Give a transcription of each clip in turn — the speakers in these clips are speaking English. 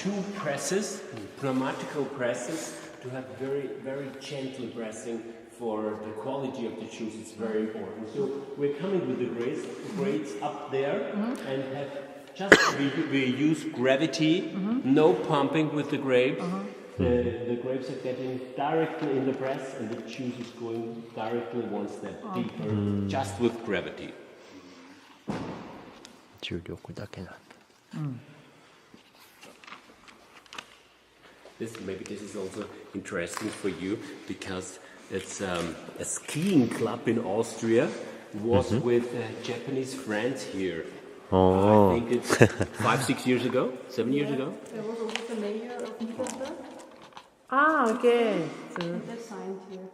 two presses, pneumatical presses, to have very, very gentle pressing for the quality of the juice. It's very important. So we're coming with the grades up there and have just, we use gravity, no pumping with the grapes. The grapes are getting directly in the press and the juice is going directly one step deeper, just with gravity. 重力だけなんだ。Maybe this is also interesting for you because it's a skiing club in Austria was with Japanese friends here. I think it's 5-6 years ago, 7 years ago. There was also the mayor of Niedersachsen. Ah, okay. So, They signed here.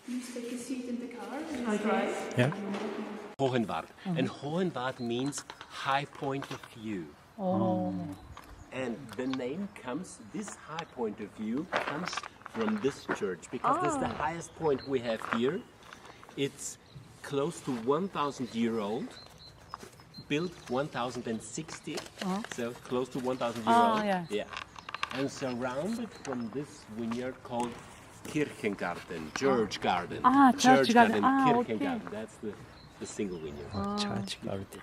Please take a seat in the car. okay. Yeah. Hohenwart. And Hohenwart means high point of view. Oh. And the name comes, this high point of view comes from this church because this is the highest point we have here. It's close to 1,000 year old, built 1060, so close to 1,000 year old. Yeah. And surrounded from this vineyard called Kirchengarten, church garden. Church garden. Kirchengarten. Okay. That's the single vineyard. チャーチがあるって。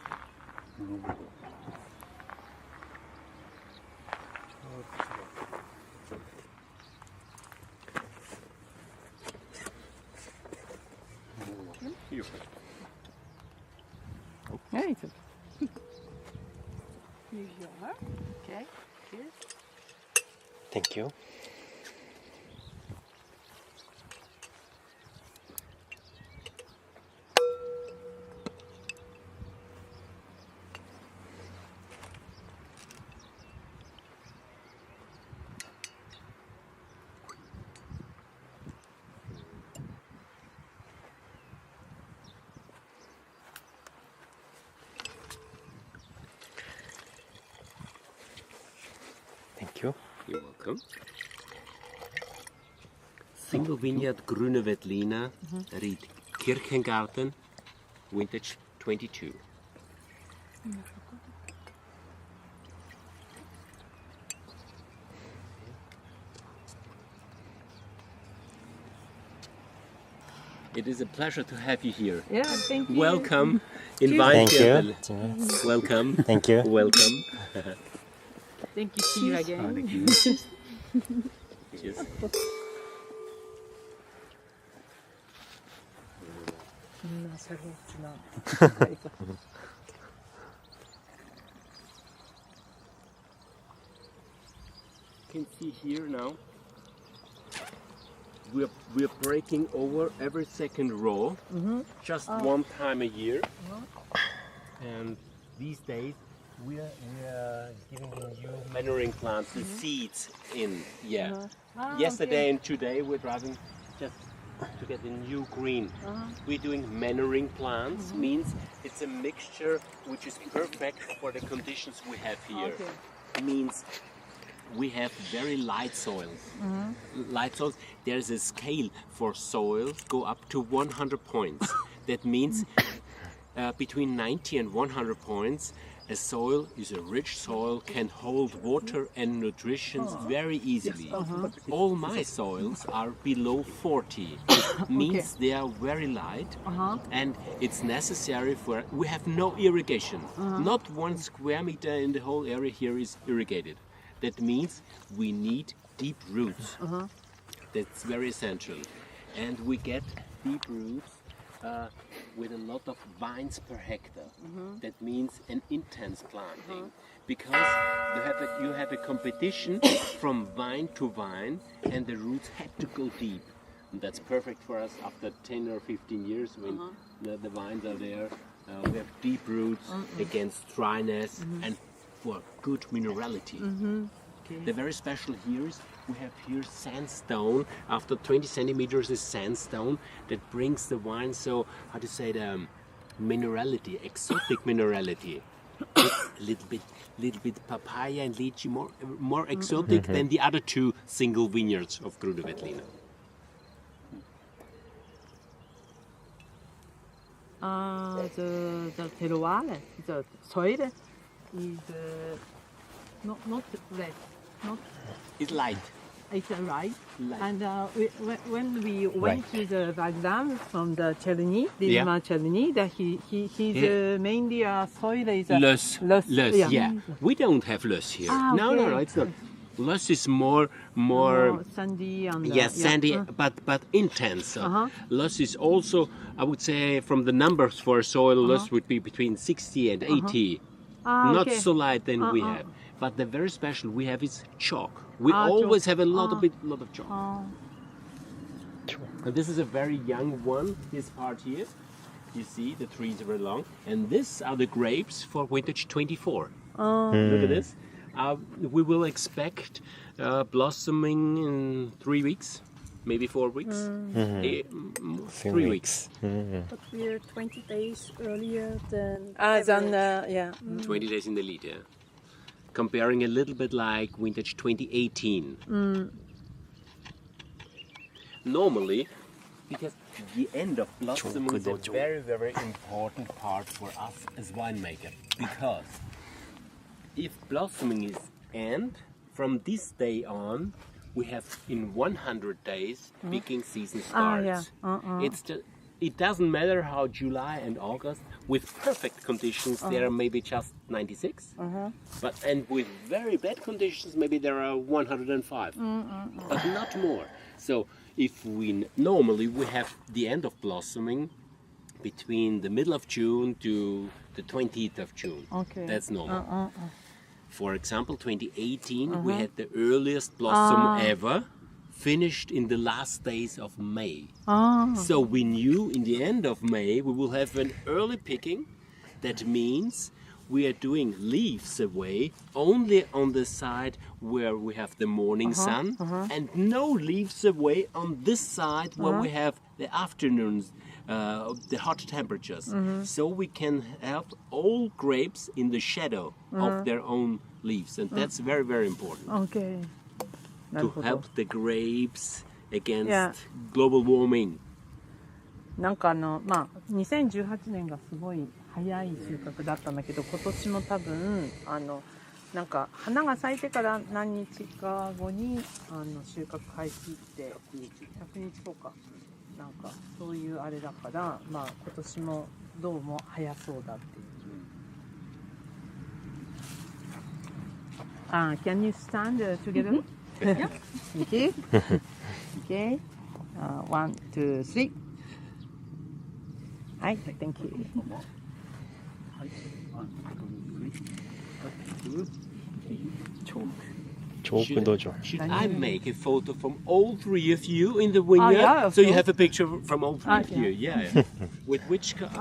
Here. Yeah, it's okay. Here you are. Okay. Here. Thank you. Thank you. You're welcome. Single vineyard Grüne Veltliner, Ried Kirchengarten, vintage 22. It is a pleasure to have you here. Yeah, thank you. Welcome in Thank you. Weinviertel. Welcome. Thank you. Welcome. Thank you. See you again. Cheers. You can see here now we're breaking over every second row, just one time a year. And these days we're giving the new manuring plants the seeds in. Yeah. Yesterday and today we're driving just to get the new green. We're doing manuring plants, means it's a mixture which is perfect for the conditions we have here. Means we have very light soils. Light soils, there's a scale for soil, go up to 100 points. That means between 90 and 100 points, a soil is a rich soil, can hold water and nutrition very easily. All my soils are below 40, means they are very light, and it's necessary for, we have no irrigation. Not 1 square meter in the whole area here is irrigated. That means we need deep roots. That's very essential. And we get deep roots with a lot of vines per hectare. That means an intense planting. Because you have a competition from vine to vine and the roots have to go deep. And that's perfect for us after 10 or 15 years when the vines are there. We have deep roots against dryness and for good minerality. The very special here is we have here sandstone. After 20 centimeters is sandstone that brings the wine, so how to say, the minerality, exotic minerality. a little bit papaya and lychee, more exotic than the other two single vineyards of Grüne Veltliner. The terroir, the soil is not red, not It's light. it's right. Light. And when we went to the Baghdad from the Cherny, Yeah. Cherny, that he's mainly soil is Löss. Löss, Yeah. We don't have Löss here. Ah, No, okay. it's not. Löss is more sandy and sandy, but intense. Löss is also, I would say, from the numbers for soil, Löss would be between 60 and 80. Not okay. so light than we have. But the very special we have is chalk. We always have a lot of chalk. And this is a very young one, this part here. You see, the trees are very long. And these are the grapes for vintage 24. Look at this. We will expect blossoming in 3 weeks, maybe 4 weeks. 3 weeks. But we're 20 days earlier than. yeah. 20 days in the lead, yeah. Comparing a little bit like vintage 2018. Normally, because the end of blossoming is a very, very important part for us as winemakers. Because if blossoming is end, from this day on, we have in 100 days picking season starts. It doesn't matter how July and August, with perfect conditions, there are maybe just 96. And with very bad conditions, maybe there are 105, but not more. So if normally we have the end of blossoming between the middle of June to the 20th of June. Okay. That's normal. For example, 2018, we had the earliest blossom ever, finished in the last days of May. So we knew in the end of May we will have an early picking. That means we are doing leaves away only on the side where we have the morning sun, and no leaves away on this side where we have the afternoons, the hot temperatures. So we can have all grapes in the shadow of their own leaves, and that's very, very important. Okay. To help the grapes against global warming. なんか2018年がすごい早い収穫だったんだけど、今年も多分なんか花が咲いてから何日か後に収穫開始って100日後かなんかそういうあれだから、今年もどうも早そうだっていう。Can you stand together? Yeah. Okay. Okay. 1, 2, 3. はい、Thank you. Should I make a photo from all three of you in the vineyard? So you have a picture from all three of you. Yeah. With which? With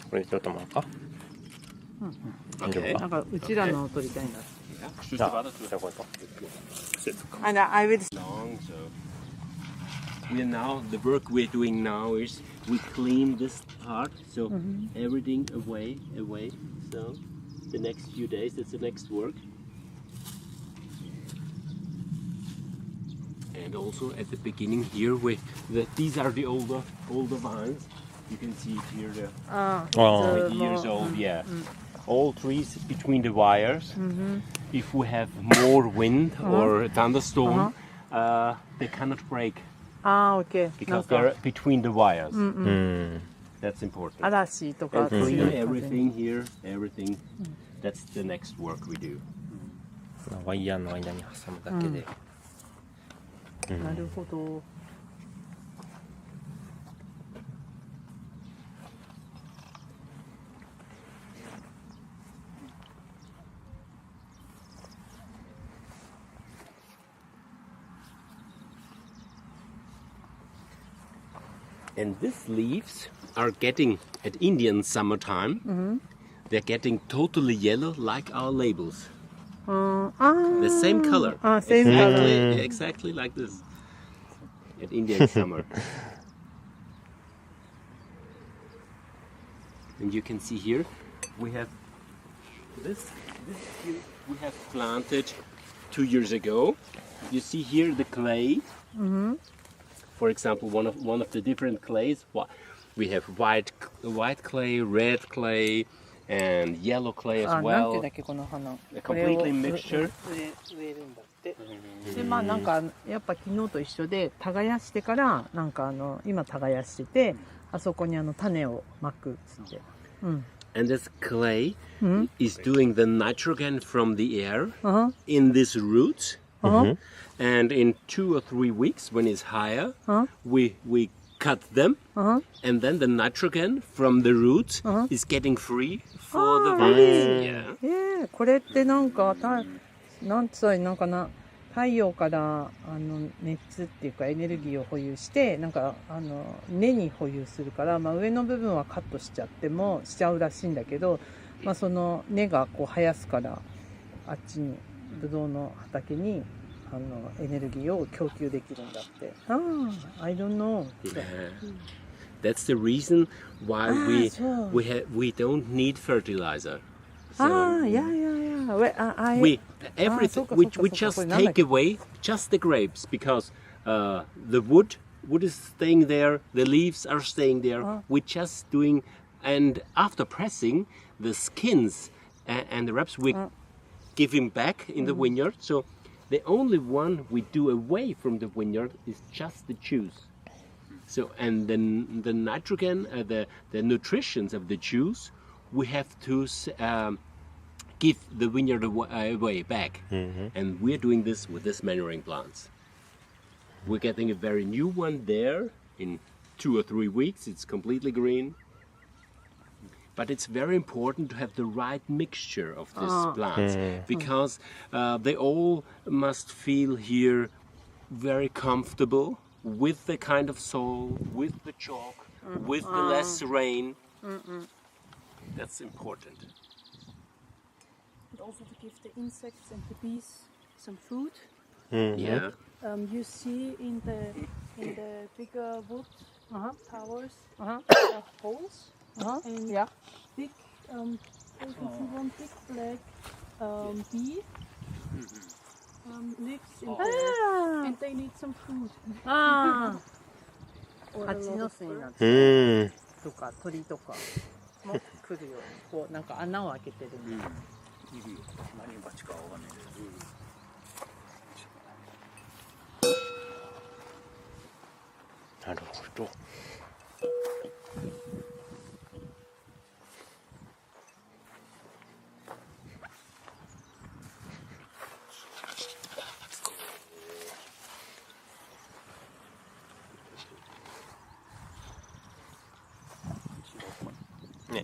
これちょっと待うか。Okay. なんかうちらのを撮りたいな。じゃあ、じゃあこれと。And I will. Long, so now the work we're doing now is we clean this part, so everything away. So the next few days, that's the next work. And also at the beginning here, these are the older vines. You can see it here, the 20 years old. Yeah, all trees between the wires. If we have more wind or a thunderstorm, they cannot break. Okay. Because they're between the wires. That's important. 嵐とか And clean everything here, everything. That's the next work we do. ワイヤーの間に挟むだけで。なるほど。And these leaves are getting, at Indian summertime, they're getting totally yellow like our labels. The same color. Same color. Exactly like this. At Indian summer. And you can see here, we have this here we have planted 2 years ago. You see here the clay. For example, one of the different clays. We have white clay, red clay, and yellow clay あ、 as なんていうん well. だっけこの花。 A これを completely mixture. 植えるんだって。でまあなんかやっぱ昨日と一緒で耕してからなんか今耕しててあそこに種をまくっつって。うん。And this clay is doing the nitrogen from the air in this root. And in 2 or 3 weeks, when it's higher, we cut them, and then the nitrogen from the root is getting free for the vines. Yeah. これってなんかなんつったらいいのかな、太陽から熱っていうかエネルギーを保有してなんか根に保有するから、まあ、上の部分はカットしちゃうらしいんだけど、まあ、その根がこう生やすからあっちにブドウの畑にエネルギーを供給できるんだって。I don't know. Yeah. That's the reason why we don't need fertilizer. So yeah. we just take away just the grapes because the wood is staying there, the leaves are staying there. We're just doing, and after pressing the skins and the wraps, we give him back in the vineyard. So the only one we do away from the vineyard is just the juice. So and then the nitrogen, the nutritions of the juice, we have to give the vineyard away back. And we're doing this with this manuring plants. We're getting a very new one there in 2 or 3 weeks. It's completely green. But it's very important to have the right mixture of these plants because they all must feel here very comfortable with the kind of soil, with the chalk, with the less rain. That's important. And also to give the insects and the bees some food. Yeah. You see in the bigger wood towers holes. And big, you can see one big black bee lives in there, and they need some food. 蜂の巣になってとか鳥とかも来るようにこうなんか穴を開けてるんだ。何鉢かわかんないけど。なるほど。ね。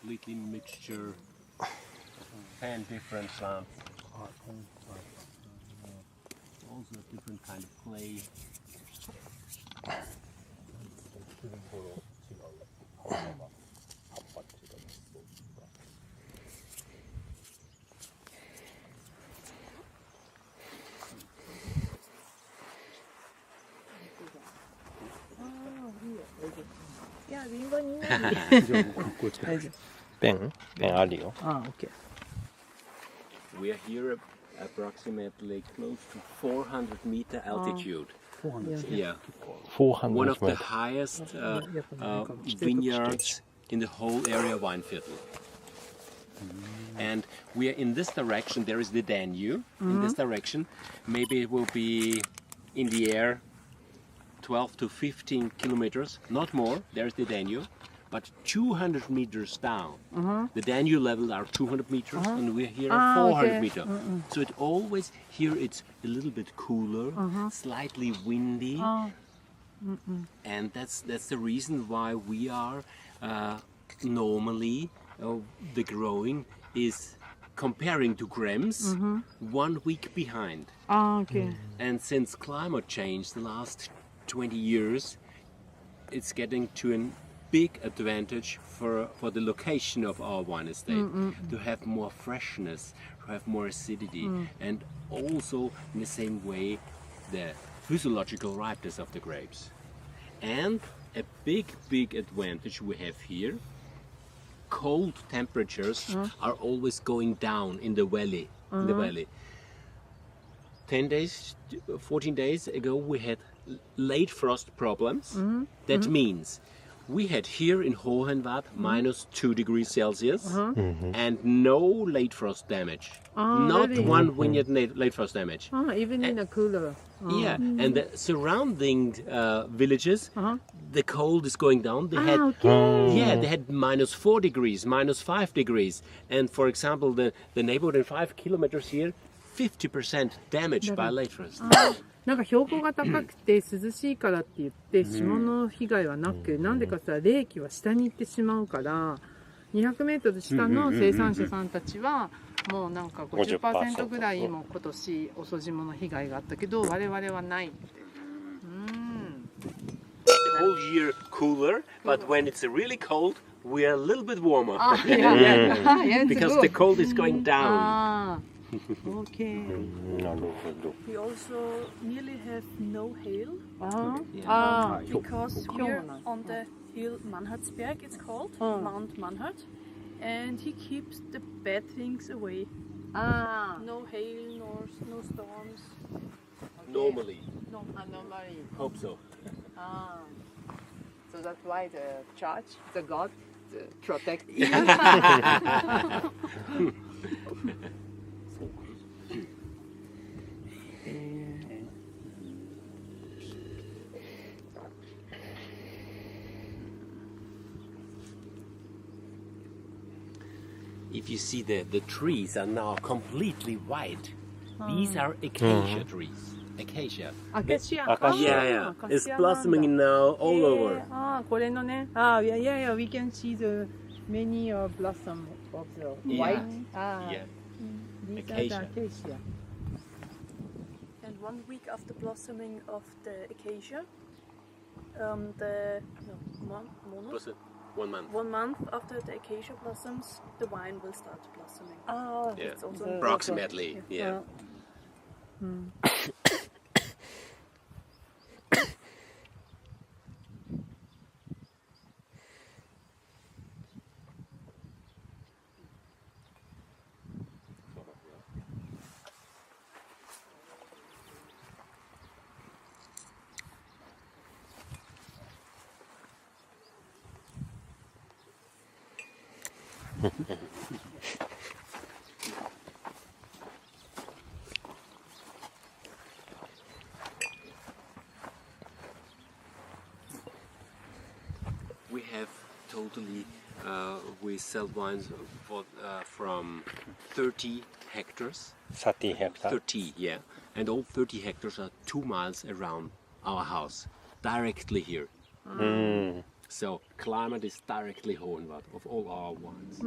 Completely mixture, 10 different plants. Also a different kind of clay. いや、リンゴになる。大丈夫。ペンあるよ。OK。We are here approximately close to 400 meter altitude. 400 Yeah, 400 one of the meter. highest vineyards in the whole area of Weinviertel. And we are in this direction. There is the Danube. In this direction, maybe it will be in the air 12 to 15 kilometers, not more. There's the Danube. But 200 meters down, the Danube level are 200 meters, and we're here at 400 meters. So it always here it's a little bit cooler, slightly windy, and that's the reason why we are normally the growing is comparing to Krems 1 week behind. OK。 And since climate change the last 20 years, it's getting to an big advantage for the location of our wine estate to have more freshness, to have more acidity, and also in the same way the physiological ripeness of the grapes. And a big advantage we have here, cold temperatures are always going down in the valley. 10 days, 14 days ago we had late frost problems. That means we had here in Hohenwald minus 2 degrees Celsius and no late frost damage. Not really? one vineyard late frost damage. Even in a cooler. Yeah, and the surrounding villages, the cold is going down. They had, they had minus 4 degrees, minus 5 degrees. And for example, the neighborhood in 5 kilometers here, 50% damaged by late frost. なんか標高が高くて涼しいからって言って霜の被害はなく、なんでかさ冷気は下に行ってしまうから200メートル下の生産者さんたちはもうなんか 50% ぐらいも今年遅霜の被害があったけど我々はないって。The whole year cooler, but when it's really cold, we are a little bit warmer. Because the cold is going down. Okay. なるほど。 We also nearly have no hail because Hyo- we're Hyo- on the hill Mannhardsberg, it's called Mount Mannhard, and he keeps the bad things away. No hail nor snowstorms. Normally. Normally. Hope so. So that's why the church, the God, protect. If you see the trees are now completely white. These are acacia trees. Acacia. Acacia. Yeah. It's blossoming now all over. これのね。Yeah. We can see the many blossom of the white. Yeah. These Acacia. are the acacia. And 1 week after blossoming of the acacia, Was it 1 month? 1 month after the acacia blossoms, the wine will start blossoming. Yeah. It's also Approximately. Yeah. We have totally, we sell wines from 30 hectares. 30 ヘクタール。 30, yeah. And all 30 hectares are 2 miles around our house, directly here. So climate is directly Hohenwald of all our wines.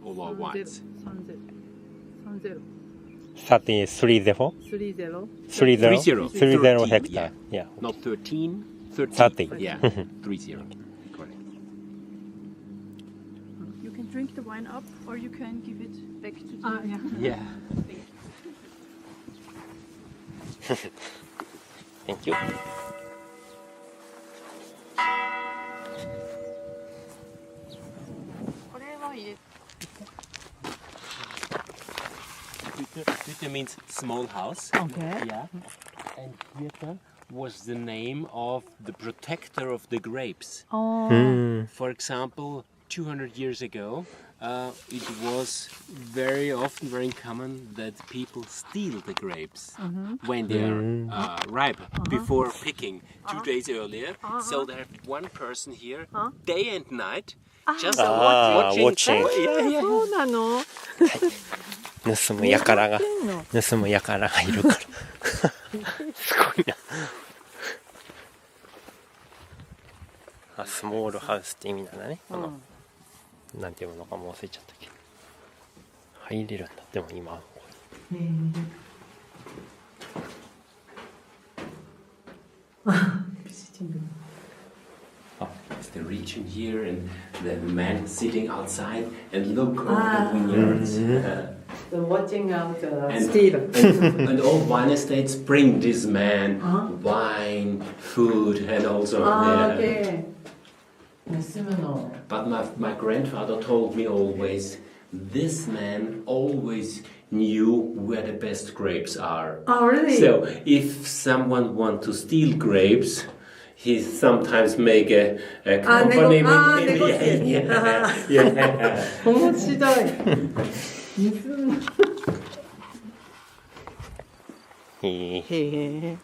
All our wines. 30 30 ヘクタール。Yeah. Not 13, 30. 30. Yeah, 30. Correct. You can drink the wine up, or you can give it back to the Yeah. Thank you. これは入れ Hütte means small house. Okay. Yeah. And Hirte was the name of the protector of the grapes. For example, 200 years ago, it was very often very common that people steal the grapes when they are ripe before picking 2 days earlier. So there have one person here day and night just watching. watching. Yeah. そうなの盗む輩がいるからすごいなあ、スモールハウスって意味なんだね、このなんていうのかも忘れちゃったけど入れるんだ。でも今It's the region here, and the man sitting outside and look over the vineyards. the watching out And- still. And all wine estates bring this man wine, food, and also. Okay. 盗むの。 But my grandfather told me always, this man always knew where the best grapes are. Oh, really? So if someone want to steal grapes, he sometimes make a company. Yeah. 面白い。盗む。へえ。へえ。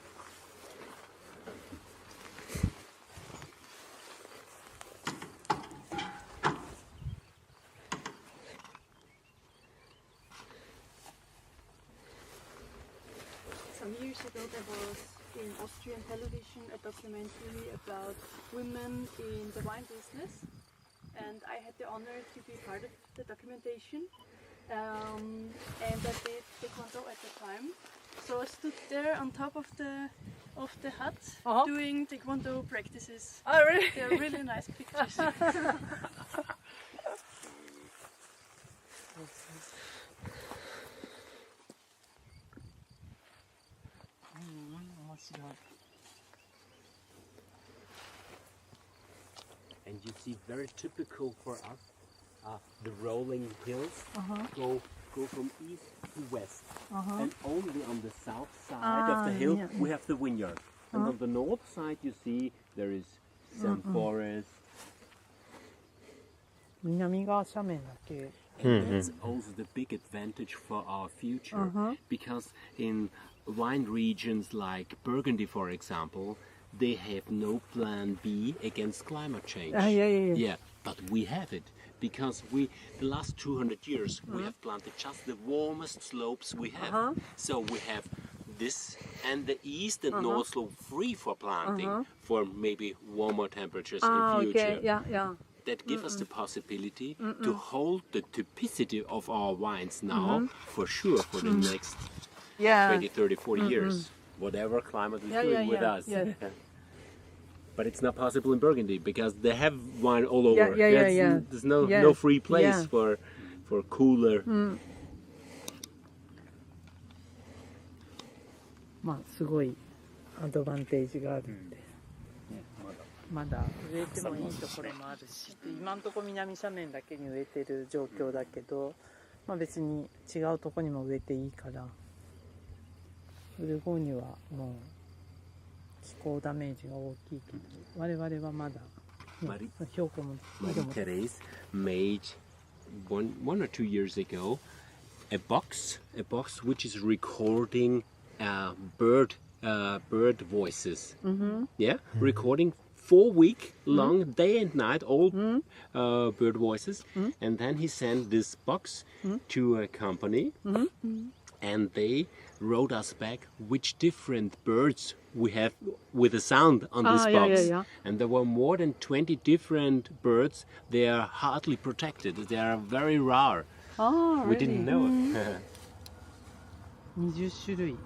Some years ago there was in Austrian television a documentary about women in the wine business, and I had the honor to be part of the documentation, and I did taekwondo at the time. So I stood there on top of the hut doing taekwondo practices. Oh, really? They're really nice pictures. 面白い。 And you see, very typical for us, the rolling hills go from east to west. And only on the south side of the hill we have the vineyard. And on the north side you see there is some forest. 南側斜面だけ。 And that's also the big advantage for our future. Because in wine regions like Burgundy, for example, they have no plan B against climate change. Yeah, but we have it. Because the last 200 years, we have planted just the warmest slopes we have. So we have this and the east and north slope free for planting for maybe warmer temperatures in future. Okay. Yeah. That give us the possibility to hold the typicity of our wines now for sure for the next 20, 30, 40 years. Whatever climate is doing with us. Yeah. But it's not possible in Burgundy because they have wine all over. Yeah. There's no free place Yeah. for cooler. まあすごいアドバンテージがあるんで。まだ植えてもいいところもあるし、今のところ南斜面だけに植えてる状況だけど、まあ、別に違うところにも植えていいから、ブルゴーニュはもう気候ダメージが大きいけど、我々はまだ、ね、標高もいいでも。Marie-Therese made one or 2 years ago a box which is recording bird voices. Yeah, recording 4-week long day and night all bird voices, and then he sent this box to a company, and they wrote us back which different birds we have with a sound on this box. And there were more than 20 different birds. They are hardly protected. They are very rare. We didn't know it. 20種類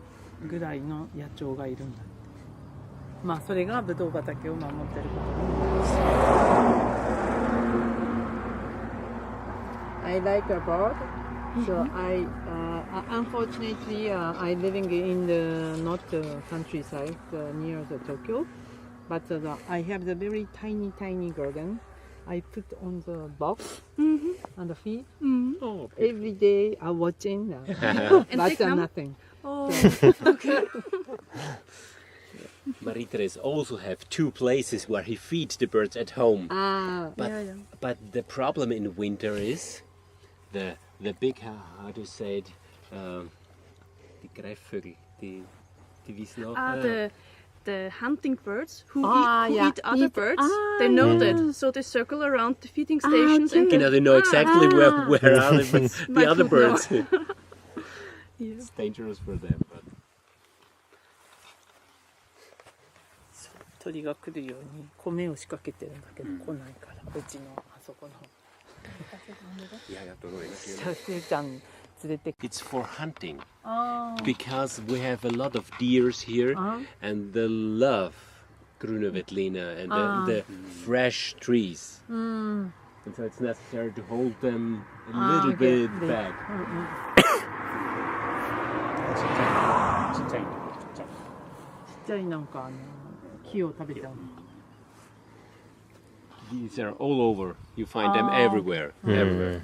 ぐらいの野鳥がいるんだって。まあそれがブドウ畑を守ってることになるし。I like a bird, so unfortunately I living in the not countryside near the Tokyo, but I have the very tiny garden. I put on the box and feed. Oh, Every day I watching, but nothing. Oh, okay. Marie-Therese also have 2 places where he feeds the birds at home. But the problem in winter is the big, how to say it, die Greifvögel, die wissen auch. The hunting birds who eat other birds, they know that, so they circle around the feeding stations. And They know exactly where are the other birds. Yeah. It's dangerous for them. But. 鳥が来るように米を仕掛けてるんだけど、来ないからうちのあそこのシちゃん連れて It's for hunting because we have a lot of deers here and they love grüne Veltliner and the fresh trees. And so it's necessary to hold them a little bit back. ちっちゃい。ちっちゃいなんか木を食べちゃう。These are all over. You find them everywhere. Everywhere.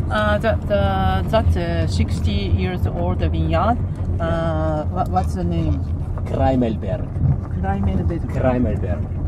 That 60 years old vineyard. What's the name? Kreimelberg. Kreimelberg. Kreimelberg.